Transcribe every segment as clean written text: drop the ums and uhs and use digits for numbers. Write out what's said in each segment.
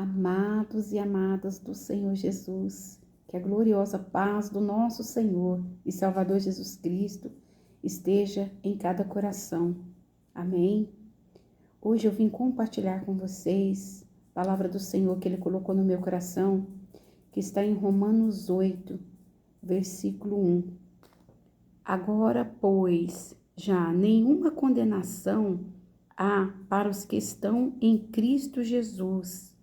Amados e amadas do Senhor Jesus, que a gloriosa paz do nosso Senhor e Salvador Jesus Cristo esteja em cada coração. Amém? Hoje eu vim compartilhar com vocês a palavra do Senhor que Ele colocou no meu coração, que está em Romanos 8, versículo 1. Agora, pois, já nenhuma condenação há para os que estão em Cristo Jesus,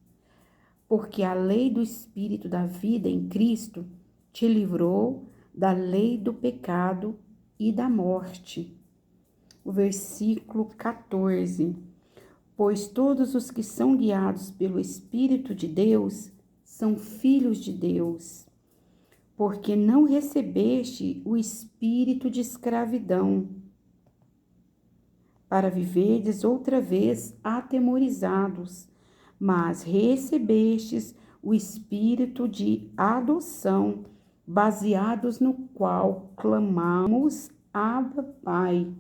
porque a lei do Espírito da vida em Cristo te livrou da lei do pecado e da morte. O versículo 14. Pois todos os que são guiados pelo Espírito de Deus são filhos de Deus. Porque não recebeste o espírito de escravidão, para viverdes outra vez atemorizados, mas recebestes o espírito de adoção, baseados no qual clamamos, Abba, Pai.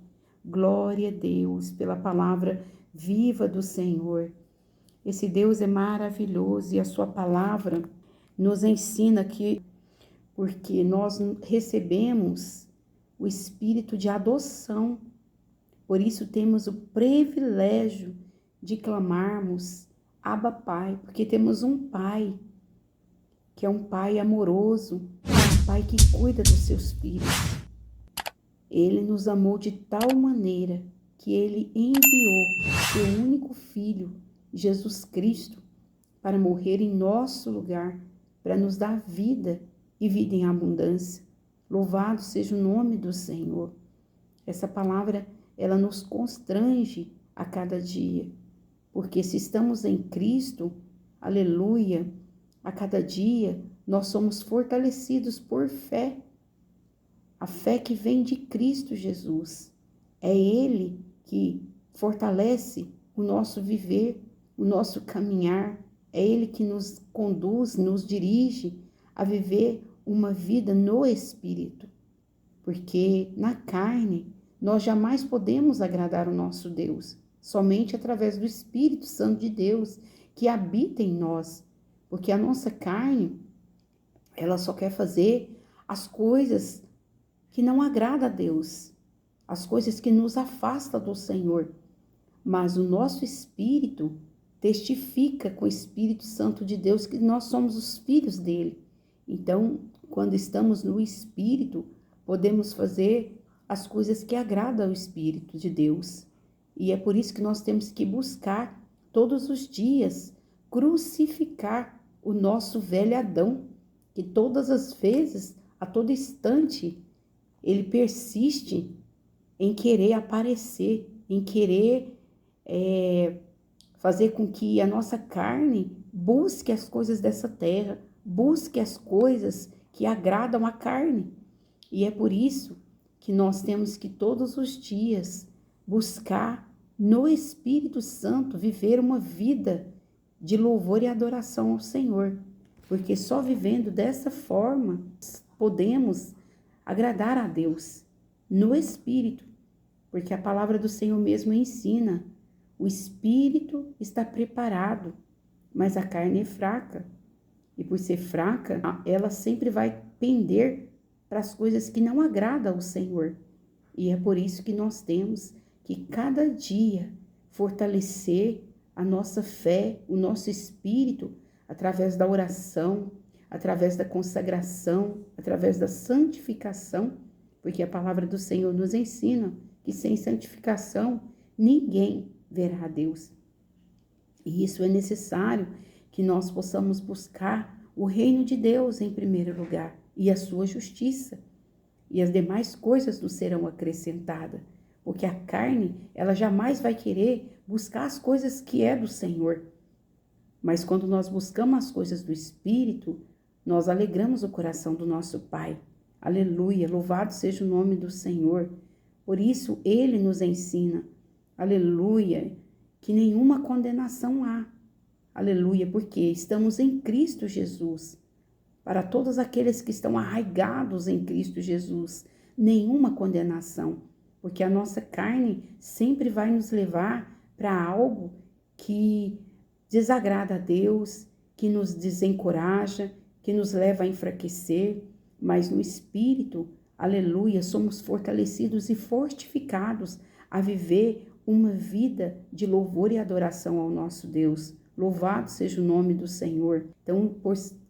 Glória a Deus pela palavra viva do Senhor. Esse Deus é maravilhoso e a sua palavra nos ensina que, porque nós recebemos o espírito de adoção, por isso temos o privilégio de clamarmos Abba Pai, porque temos um Pai, que é um Pai amoroso, um Pai que cuida dos seus filhos. Ele nos amou de tal maneira que Ele enviou seu único Filho, Jesus Cristo, para morrer em nosso lugar, para nos dar vida e vida em abundância. Louvado seja o nome do Senhor. Essa palavra, ela nos constrange a cada dia, porque se estamos em Cristo, aleluia, a cada dia nós somos fortalecidos por fé. A fé que vem de Cristo Jesus. É Ele que fortalece o nosso viver, o nosso caminhar. É Ele que nos conduz, nos dirige a viver uma vida no Espírito. Porque na carne nós jamais podemos agradar o nosso Deus, somente através do Espírito Santo de Deus que habita em nós. Porque a nossa carne, ela só quer fazer as coisas que não agrada a Deus, as coisas que nos afastam do Senhor. Mas o nosso espírito testifica com o Espírito Santo de Deus que nós somos os filhos dele. Então, quando estamos no Espírito, podemos fazer as coisas que agradam ao Espírito de Deus. E é por isso que nós temos que buscar todos os dias crucificar o nosso velho Adão, que todas as vezes, a todo instante, ele persiste em querer aparecer, em querer fazer com que a nossa carne busque as coisas dessa terra, busque as coisas que agradam a carne. E é por isso que nós temos que todos os dias buscar no Espírito Santo viver uma vida de louvor e adoração ao Senhor. Porque só vivendo dessa forma podemos agradar a Deus no Espírito, porque a palavra do Senhor mesmo ensina, o Espírito está preparado, mas a carne é fraca, e por ser fraca, ela sempre vai pender para as coisas que não agradam ao Senhor, e é por isso que nós temos que cada dia fortalecer a nossa fé, o nosso espírito, através da oração, através da consagração, através da santificação, porque a palavra do Senhor nos ensina que sem santificação ninguém verá a Deus. E isso é necessário que nós possamos buscar o reino de Deus em primeiro lugar e a sua justiça, e as demais coisas nos serão acrescentadas, porque a carne, ela jamais vai querer buscar as coisas que é do Senhor. Mas quando nós buscamos as coisas do Espírito, nós alegramos o coração do nosso Pai. Aleluia, louvado seja o nome do Senhor. Por isso, Ele nos ensina, aleluia, que nenhuma condenação há. Aleluia, porque estamos em Cristo Jesus. Para todos aqueles que estão arraigados em Cristo Jesus, nenhuma condenação. Porque a nossa carne sempre vai nos levar para algo que desagrada a Deus, que nos desencoraja, que nos leva a enfraquecer, mas no espírito, aleluia, somos fortalecidos e fortificados a viver uma vida de louvor e adoração ao nosso Deus. Louvado seja o nome do Senhor. Então,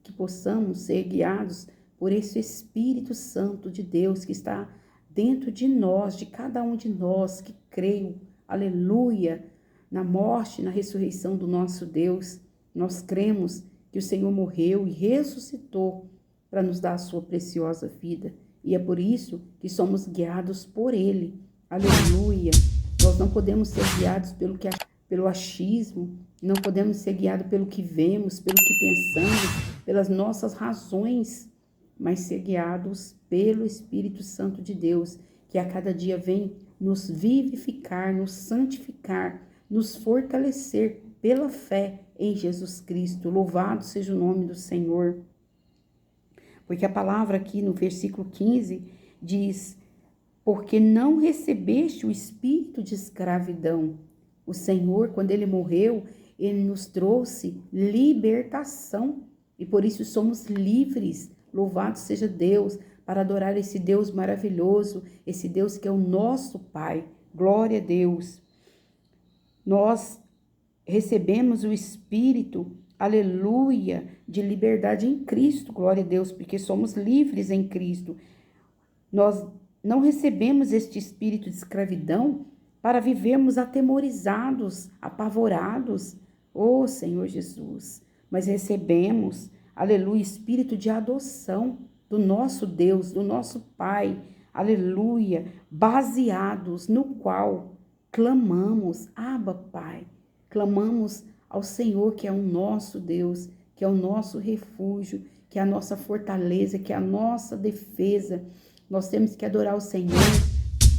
que possamos ser guiados por esse Espírito Santo de Deus que está dentro de nós, de cada um de nós que creio, aleluia, na morte, na ressurreição do nosso Deus. Nós cremos que o Senhor morreu e ressuscitou para nos dar a sua preciosa vida. E é por isso que somos guiados por Ele. Aleluia. Nós não podemos ser guiados pelo achismo, não podemos ser guiados pelo que vemos, pelo que pensamos, pelas nossas razões, mas ser guiados pelo Espírito Santo de Deus, que a cada dia vem nos vivificar, nos santificar, nos fortalecer pela fé em Jesus Cristo. Louvado seja o nome do Senhor. Porque a palavra aqui no versículo 15 diz: porque não recebeste o espírito de escravidão. O Senhor, quando Ele morreu, Ele nos trouxe libertação e por isso somos livres. Louvado seja Deus, para adorar esse Deus maravilhoso, esse Deus que é o nosso Pai. Glória a Deus. Nós recebemos o Espírito, aleluia, de liberdade em Cristo, glória a Deus, porque somos livres em Cristo. Nós não recebemos este espírito de escravidão para vivermos atemorizados, apavorados, oh Senhor Jesus, mas recebemos, aleluia, espírito de adoção do nosso Deus, do nosso Pai, aleluia, baseados no qual clamamos, Abba, Pai, clamamos ao Senhor, que é o nosso Deus, que é o nosso refúgio, que é a nossa fortaleza, que é a nossa defesa. Nós temos que adorar o Senhor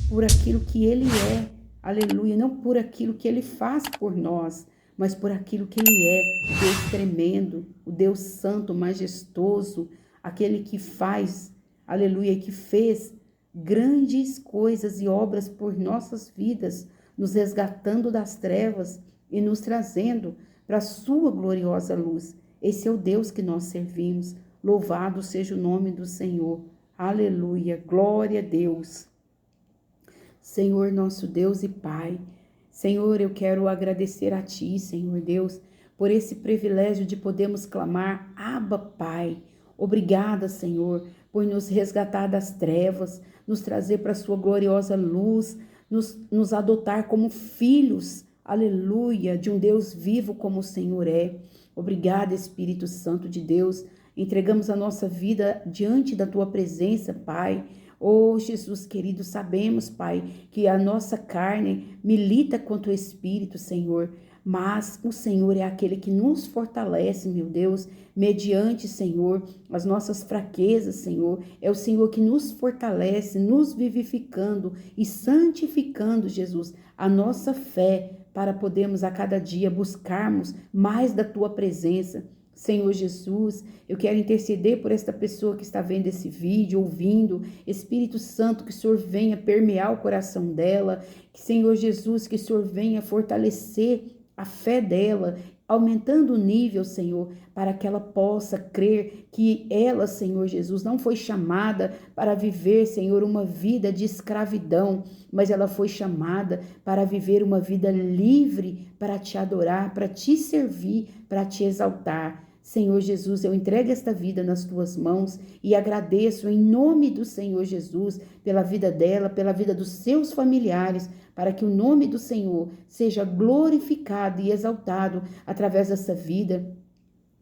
por aquilo que Ele é, aleluia, não por aquilo que Ele faz por nós, mas por aquilo que Ele é, o Deus tremendo, o Deus santo, majestoso, aquele que faz, aleluia, que fez grandes coisas e obras por nossas vidas, nos resgatando das trevas e nos trazendo para a sua gloriosa luz. Esse é o Deus que nós servimos. Louvado seja o nome do Senhor. Aleluia, glória a Deus. Senhor, nosso Deus e Pai, Senhor, eu quero agradecer a Ti, Senhor Deus, por esse privilégio de podermos clamar, Abba, Pai. Obrigada, Senhor, por nos resgatar das trevas, nos trazer para a Sua gloriosa luz, nos adotar como filhos, aleluia, de um Deus vivo como o Senhor é. Obrigada, Espírito Santo de Deus. Entregamos a nossa vida diante da Tua presença, Pai. Oh, Jesus querido, sabemos, Pai, que a nossa carne milita contra o Espírito, Senhor, mas o Senhor é aquele que nos fortalece, meu Deus, mediante, Senhor, as nossas fraquezas, Senhor. É o Senhor que nos fortalece, nos vivificando e santificando, Jesus, a nossa fé para podermos a cada dia buscarmos mais da Tua presença. Senhor Jesus, eu quero interceder por esta pessoa que está vendo esse vídeo, ouvindo. Espírito Santo, que o Senhor venha permear o coração dela. Que, Senhor Jesus, que o Senhor venha fortalecer a fé dela, aumentando o nível, Senhor, para que ela possa crer que ela, Senhor Jesus, não foi chamada para viver, Senhor, uma vida de escravidão, mas ela foi chamada para viver uma vida livre, para te adorar, para te servir, para te exaltar. Senhor Jesus, eu entrego esta vida nas Tuas mãos e agradeço em nome do Senhor Jesus pela vida dela, pela vida dos seus familiares, para que o nome do Senhor seja glorificado e exaltado através dessa vida.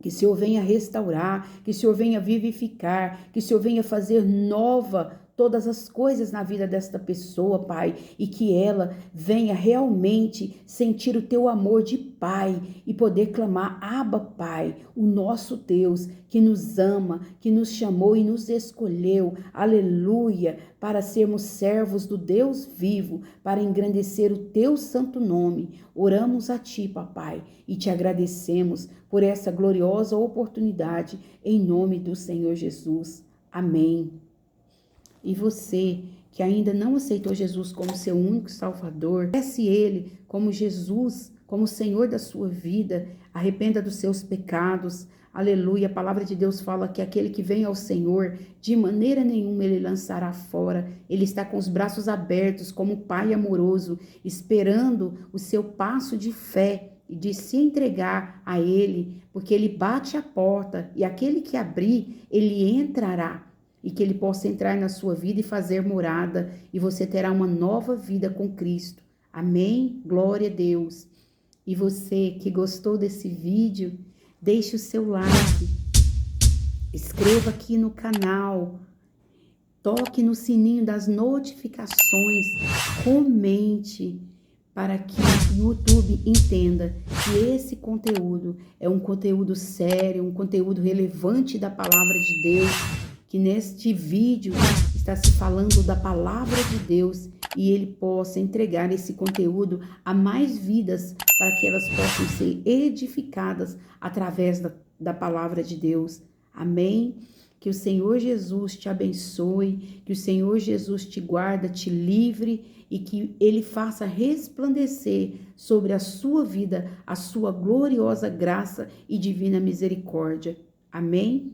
Que o Senhor venha restaurar, que o Senhor venha vivificar, que o Senhor venha fazer nova todas as coisas na vida desta pessoa, Pai, e que ela venha realmente sentir o Teu amor de Pai e poder clamar, Abba, Pai, o nosso Deus, que nos ama, que nos chamou e nos escolheu, aleluia, para sermos servos do Deus vivo, para engrandecer o Teu santo nome. Oramos a Ti, Papai, e Te agradecemos por essa gloriosa oportunidade, em nome do Senhor Jesus. Amém. E você que ainda não aceitou Jesus como seu único Salvador, peça Ele como Jesus, como Senhor da sua vida. Arrependa dos seus pecados. Aleluia. A palavra de Deus fala que aquele que vem ao Senhor, de maneira nenhuma ele lançará fora. Ele está com os braços abertos, como um pai amoroso, esperando o seu passo de fé e de se entregar a ele, porque ele bate a porta e aquele que abrir, ele entrará. E que ele possa entrar na sua vida e fazer morada, e você terá uma nova vida com Cristo. Amém? Glória a Deus. E você que gostou desse vídeo, deixe o seu like, inscreva aqui no canal, toque no sininho das notificações, comente, para que o YouTube entenda que esse conteúdo é um conteúdo sério, um conteúdo relevante da palavra de Deus, que neste vídeo está se falando da palavra de Deus e ele possa entregar esse conteúdo a mais vidas para que elas possam ser edificadas através da palavra de Deus. Amém? Que o Senhor Jesus te abençoe, que o Senhor Jesus te guarda, te livre e que Ele faça resplandecer sobre a sua vida a sua gloriosa graça e divina misericórdia. Amém?